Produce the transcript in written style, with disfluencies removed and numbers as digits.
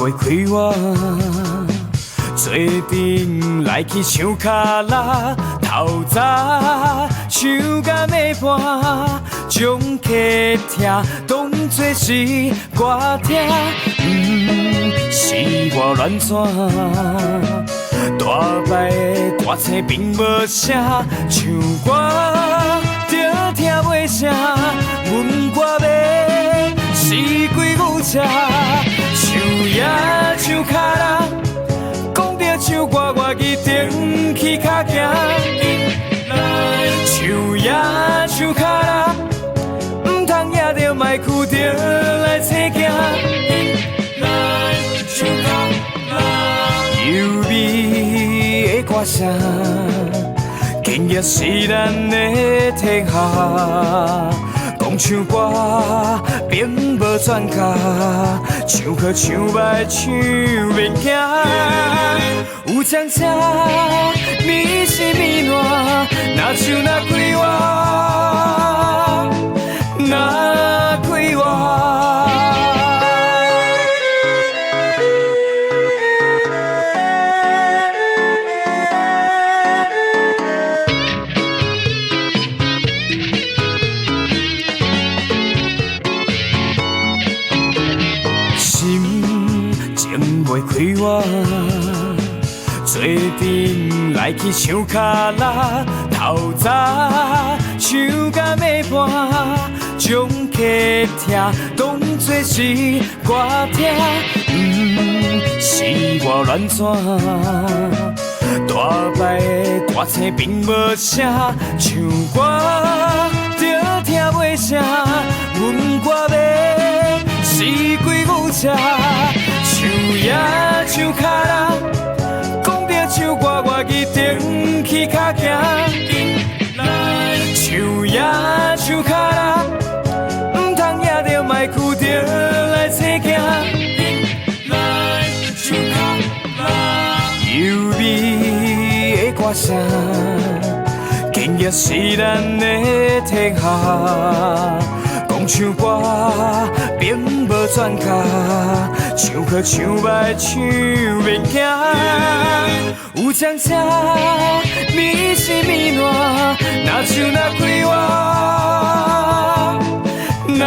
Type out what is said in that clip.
袂开我，做阵来去唱卡拉，透早唱到暝半，将客厅当作是歌听，是我乱转。大摆的歌星并无声，唱歌着听袂声，阮歌迷是几牛车，唱也唱卡拉，讲着唱歌我一定去较行。唱也唱卡拉，唔通也着莫哭着来找行。优美的歌声，今日是咱的天下。讲唱歌并无专家，唱好唱歹唱免惊。有将车咪是咪烂，哪唱哪开我，哪开我。袂开我，做阵来去唱卡拉，透早唱到暝半，将客厅当作是歌听，是我乱转。大摆的歌星并无声，唱歌着听袂声，阮歌迷是几牛车。唱也唱卡拉，讲着唱歌我一定去较行。唱也唱卡拉，唔通也着莫哭着来找行。优美的歌声，今日是咱的天下。讲唱歌并无专家，唱好唱歹唱免惊。有将车咪是咪烂，哪唱哪开我，哪